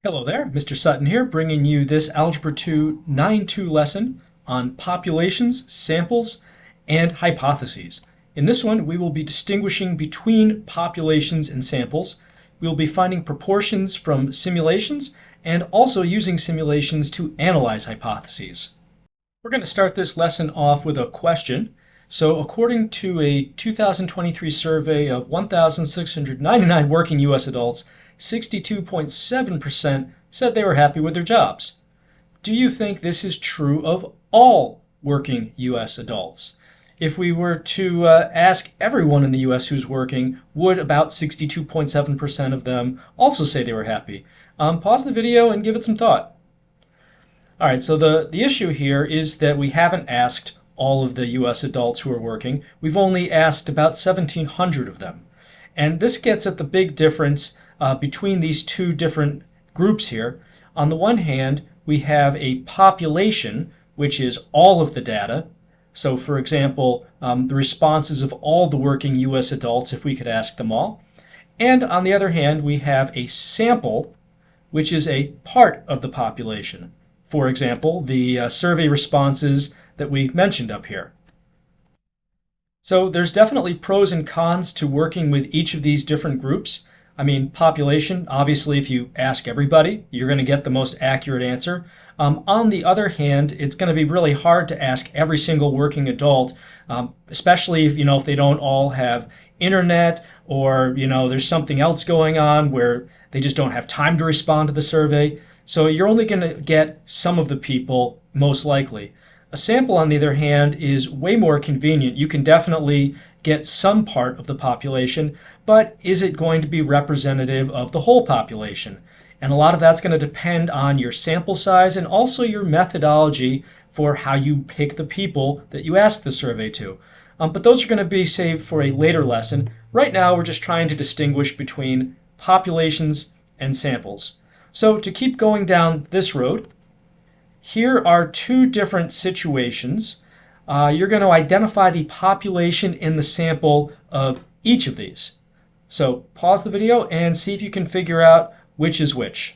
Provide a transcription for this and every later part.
Hello there, Mr. Sutton here, bringing you this Algebra 2 9-2 lesson on populations, samples, and hypotheses. In this one, we will be distinguishing between populations and samples. We will be finding proportions from simulations and also using simulations to analyze hypotheses. We're going to start this lesson off with a question. So according to a 2023 survey of 1,699 working U.S. adults, 62.7% said they were happy with their jobs. Do you think this is true of all working U.S. adults? If we were to ask everyone in the U.S. who's working, would about 62.7% of them also say they were happy? Pause the video and give it some thought. All right, so the issue here is that we haven't asked all of the U.S. adults who are working. We've only asked about 1,700 of them. And this gets at the big difference between these two different groups here. On the one hand, we have a population, which is all of the data. So for example, the responses of all the working U.S. adults, if we could ask them all. And on the other hand, we have a sample, which is a part of the population. For example, the survey responses that we mentioned up here. So there's definitely pros and cons to working with each of these different groups. I mean, population, obviously, if you ask everybody, you're going to get the most accurate answer. On the other hand, it's going to be really hard to ask every single working adult, especially if they don't all have internet or there's something else going on where they just don't have time to respond to the survey. So you're only going to get some of the people, most likely. A sample, on the other hand, is way more convenient. You can definitely get some part of the population, but is it going to be representative of the whole population? And a lot of that's going to depend on your sample size and also your methodology for how you pick the people that you ask the survey to. But those are going to be saved for a later lesson. Right now, we're just trying to distinguish between populations and samples. So to keep going down this road, here are two different situations. You're going to identify the population in the sample of each of these. So pause the video and see if you can figure out which is which.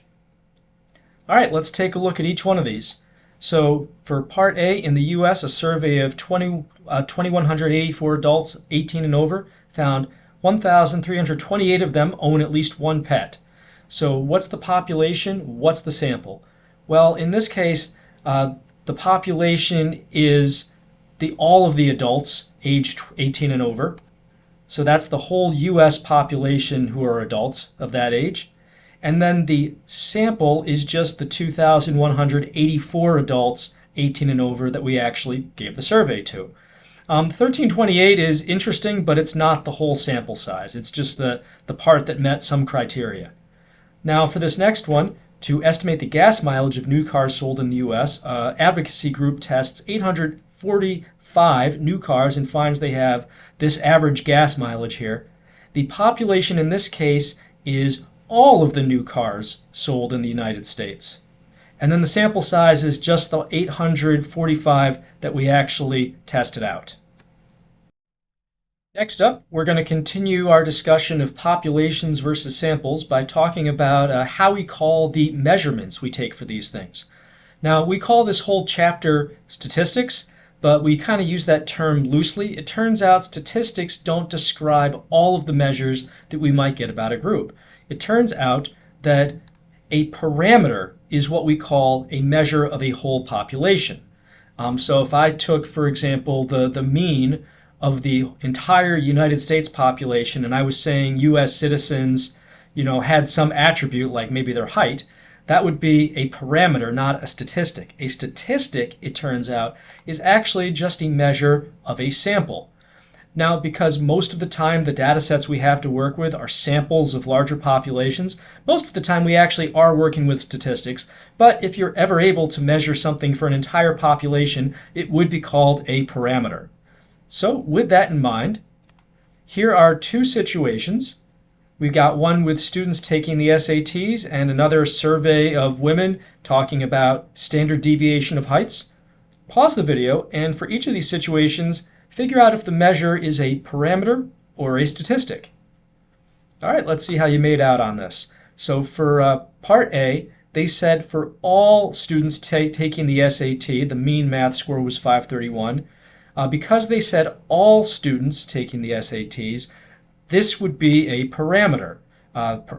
All right, let's take a look at each one of these. So for Part A, in the U.S., a survey of 2,184 adults 18 and over found 1,328 of them own at least one pet. So what's the population? What's the sample? Well, in this case, the population is all of the adults aged 18 and over. So that's the whole U.S. population who are adults of that age. And then the sample is just the 2,184 adults 18 and over that we actually gave the survey to. 1,328 is interesting, but it's not the whole sample size. It's just the part that met some criteria. Now for this next one, to estimate the gas mileage of new cars sold in the U.S., advocacy group tests 845 new cars and finds they have this average gas mileage here. The population in this case is all of the new cars sold in the United States. And then the sample size is just the 845 that we actually tested out. Next up, we're going to continue our discussion of populations versus samples by talking about how we call the measurements we take for these things. Now, we call this whole chapter statistics, but we kind of use that term loosely. It turns out statistics don't describe all of the measures that we might get about a group. It turns out that a parameter is what we call a measure of a whole population. So if I took, for example, the mean of the entire United States population, and I was saying U.S. citizens, had some attribute like maybe their height, that would be a parameter, not a statistic. A statistic, it turns out, is actually just a measure of a sample. Now, because most of the time the data sets we have to work with are samples of larger populations, most of the time we actually are working with statistics, but if you're ever able to measure something for an entire population, it would be called a parameter. So with that in mind, here are two situations. We've got one with students taking the SATs and another survey of women talking about standard deviation of heights. Pause the video, and for each of these situations, figure out if the measure is a parameter or a statistic. All right, let's see how you made out on this. So for part A, they said for all students taking the SAT, the mean math score was 531. Because they said all students taking the SATs, this would be a parameter.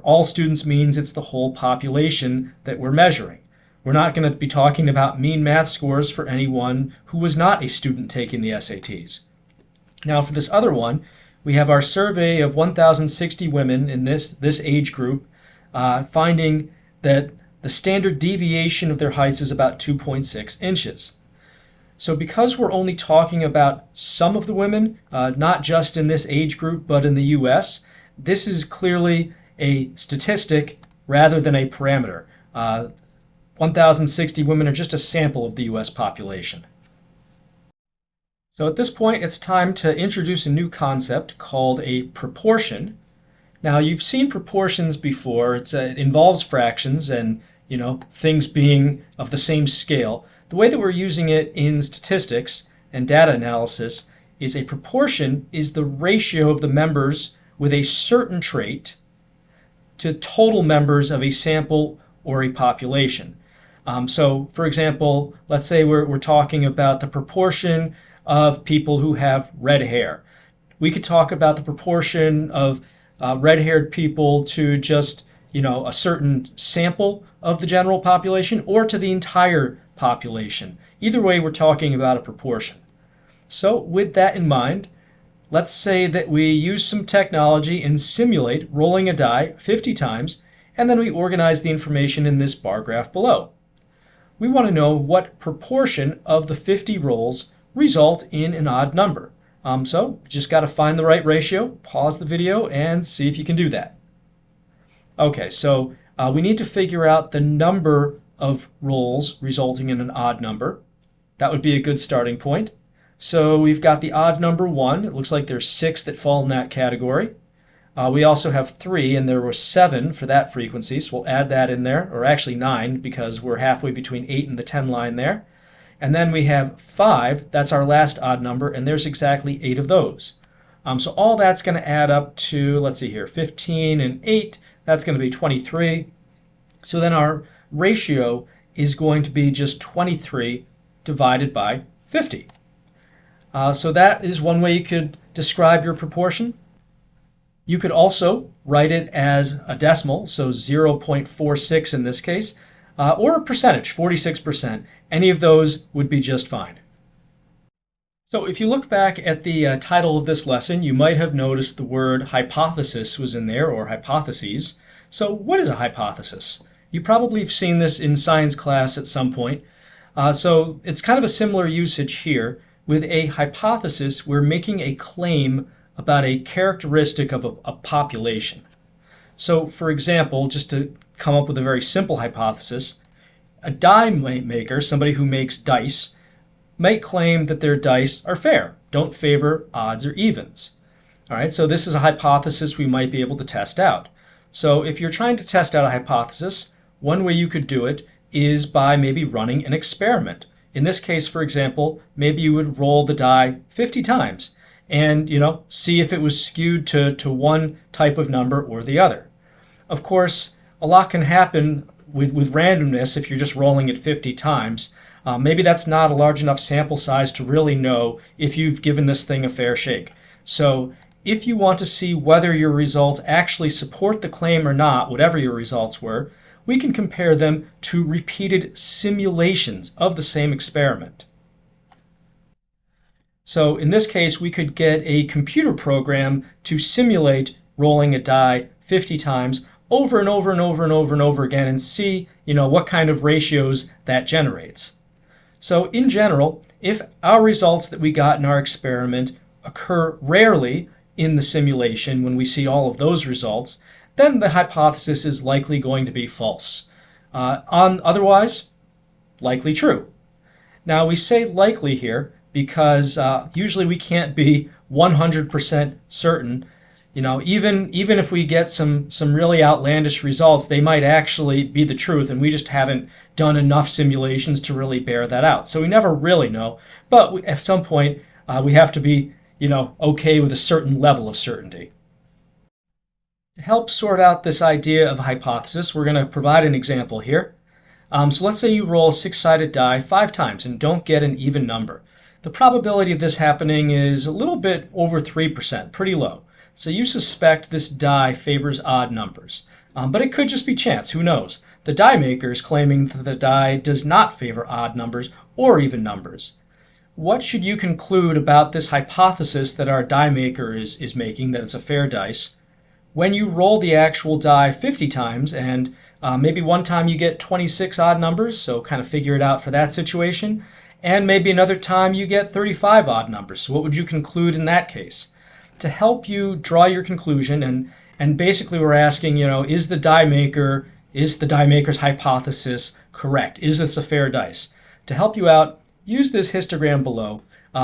All students means it's the whole population that we're measuring. We're not going to be talking about mean math scores for anyone who was not a student taking the SATs. Now for this other one, we have our survey of 1,060 women in this age group, finding that the standard deviation of their heights is about 2.6 inches. So because we're only talking about some of the women, not just in this age group, but in the US, this is clearly a statistic rather than a parameter. 1,060 women are just a sample of the US population. So at this point, it's time to introduce a new concept called a proportion. Now, you've seen proportions before. It involves fractions and, things being of the same scale. The way that we're using it in statistics and data analysis is a proportion is the ratio of the members with a certain trait to total members of a sample or a population. So, for example, let's say we're talking about the proportion of people who have red hair. We could talk about the proportion of red-haired people to just, a certain sample of the general population or to the entire population. Either way, we're talking about a proportion. So with that in mind, let's say that we use some technology and simulate rolling a die 50 times, and then we organize the information in this bar graph below. We want to know what proportion of the 50 rolls result in an odd number. So just got to find the right ratio, pause the video, and see if you can do that. Okay, so we need to figure out the number of rolls resulting in an odd number. That would be a good starting point. So we've got the odd number 1. It looks like there's 6 that fall in that category. We also have 3, and there were 7 for that frequency, so we'll add that in there, or actually 9, because we're halfway between 8 and the 10 line there. And then we have 5, that's our last odd number, and there's exactly 8 of those. So all that's going to add up to, let's see here, 15 and 8, that's going to be 23. So then our ratio is going to be just 23 divided by 50. So that is one way you could describe your proportion. You could also write it as a decimal, so 0.46 in this case, or a percentage, 46%. Any of those would be just fine. So if you look back at the title of this lesson, you might have noticed the word hypothesis was in there, or hypotheses. So what is a hypothesis? You probably have seen this in science class at some point. So it's kind of a similar usage here. With a hypothesis, we're making a claim about a characteristic of a population. So for example, just to come up with a very simple hypothesis, a die maker, somebody who makes dice, might claim that their dice are fair, don't favor odds or evens. All right, so this is a hypothesis we might be able to test out. So if you're trying to test out a hypothesis, one way you could do it is by maybe running an experiment. In this case, for example, maybe you would roll the die 50 times and see if it was skewed to one type of number or the other. Of course, a lot can happen with randomness if you're just rolling it 50 times. Maybe that's not a large enough sample size to really know if you've given this thing a fair shake. So if you want to see whether your results actually support the claim or not, whatever your results were, we can compare them to repeated simulations of the same experiment. So in this case, we could get a computer program to simulate rolling a die 50 times over and over and over and over and over again and see, what kind of ratios that generates. So in general, if our results that we got in our experiment occur rarely in the simulation when we see all of those results, then the hypothesis is likely going to be false. Otherwise, likely true. Now we say likely here because usually we can't be 100% certain. Even if we get some really outlandish results, they might actually be the truth, and we just haven't done enough simulations to really bear that out. So we never really know, but at some point we have to be, okay with a certain level of certainty. To help sort out this idea of a hypothesis, we're going to provide an example here. So let's say you roll a six-sided die 5 times and don't get an even number. The probability of this happening is a little bit over 3%, pretty low. So you suspect this die favors odd numbers. But it could just be chance, who knows? The die maker is claiming that the die does not favor odd numbers or even numbers. What should you conclude about this hypothesis that our die maker is making, that it's a fair dice? When you roll the actual die 50 times and maybe one time you get 26 odd numbers, so kind of figure it out for that situation, and maybe another time you get 35 odd numbers. So what would you conclude in that case? To help you draw your conclusion, and basically we're asking, is the die maker's hypothesis correct? Is this a fair dice? To help you out, use this histogram below.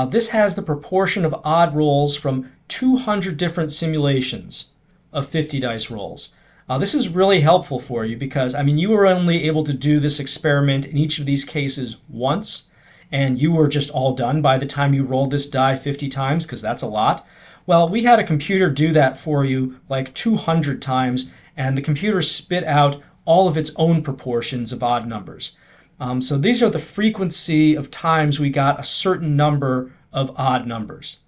This has the proportion of odd rolls from 200 different simulations of 50 dice rolls. This is really helpful for you because, you were only able to do this experiment in each of these cases once, and you were just all done by the time you rolled this die 50 times, because that's a lot. Well, we had a computer do that for you like 200 times, and the computer spit out all of its own proportions of odd numbers. So these are the frequency of times we got a certain number of odd numbers.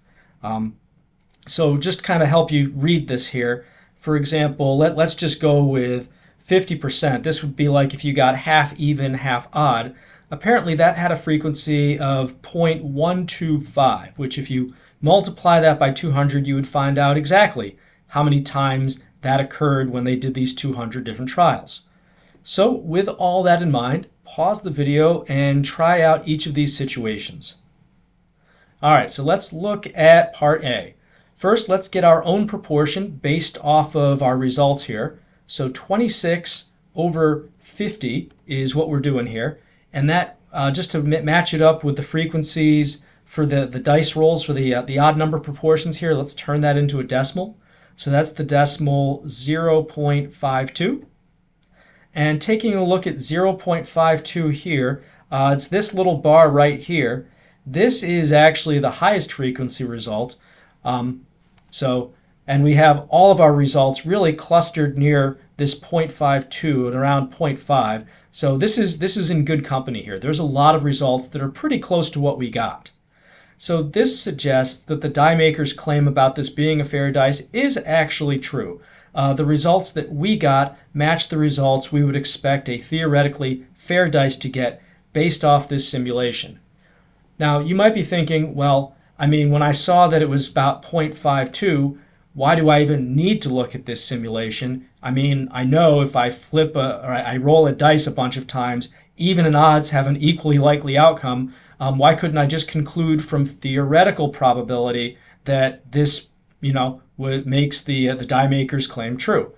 So just kind of help you read this here. For example, let's just go with 50%. This would be like if you got half even, half odd. Apparently that had a frequency of 0.125, which if you multiply that by 200, you would find out exactly how many times that occurred when they did these 200 different trials. So with all that in mind, pause the video and try out each of these situations. All right, so let's look at part A. First, let's get our own proportion based off of our results here. So 26 over 50 is what we're doing here. And that, just to match it up with the frequencies for the dice rolls for the odd number proportions here, let's turn that into a decimal. So that's the decimal 0.52. And taking a look at 0.52 here, it's this little bar right here. This is actually the highest frequency result. And we have all of our results really clustered near this 0.52 and around 0.5. So this is in good company here. There's a lot of results that are pretty close to what we got. So this suggests that the die maker's claim about this being a fair dice is actually true. The results that we got match the results we would expect a theoretically fair dice to get based off this simulation. Now, you might be thinking, well, when I saw that it was about 0.52, why do I even need to look at this simulation? I know if I I roll a dice a bunch of times, even and odds have an equally likely outcome. Why couldn't I just conclude from theoretical probability that this, makes the die maker's claim true?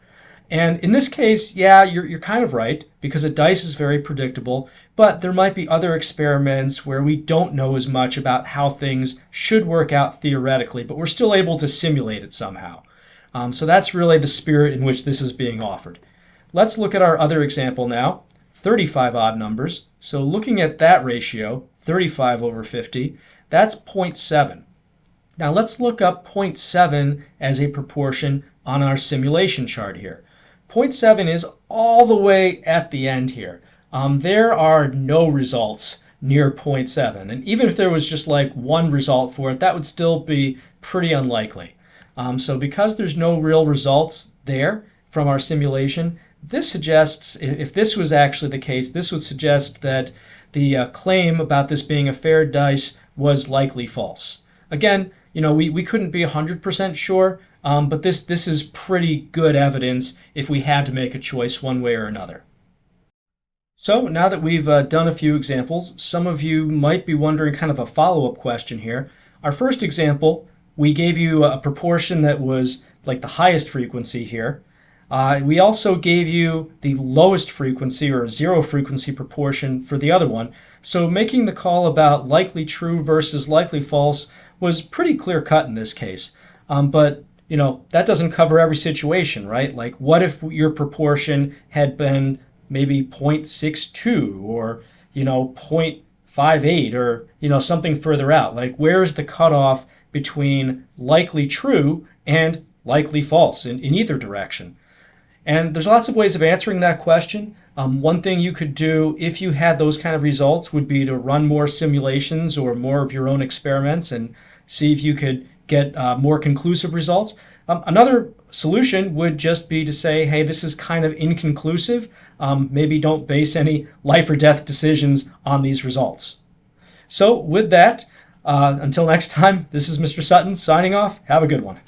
And in this case, yeah, you're kind of right, because a dice is very predictable, but there might be other experiments where we don't know as much about how things should work out theoretically, but we're still able to simulate it somehow. So that's really the spirit in which this is being offered. Let's look at our other example now, 35 odd numbers. So looking at that ratio, 35 over 50, that's 0.7. Now let's look up 0.7 as a proportion on our simulation chart here. 0.7 is all the way at the end here. There are no results near 0.7, and even if there was just like one result for it, that would still be pretty unlikely. So because there's no real results there from our simulation, this suggests, if this was actually the case, this would suggest that the claim about this being a fair dice was likely false. Again, we couldn't be 100% sure, but this is pretty good evidence if we had to make a choice one way or another. So now that we've done a few examples, some of you might be wondering kind of a follow-up question here. Our first example, we gave you a proportion that was like the highest frequency here. We also gave you the lowest frequency or zero frequency proportion for the other one. So making the call about likely true versus likely false was pretty clear cut in this case. But that doesn't cover every situation, right? Like what if your proportion had been maybe 0.62 or 0.58 or something further out? Like where's the cutoff between likely true and likely false in either direction? And there's lots of ways of answering that question. One thing you could do if you had those kind of results would be to run more simulations or more of your own experiments and see if you could get more conclusive results. Another solution would just be to say, hey, this is kind of inconclusive. Maybe don't base any life or death decisions on these results. So with that, until next time, this is Mr. Sutton signing off. Have a good one.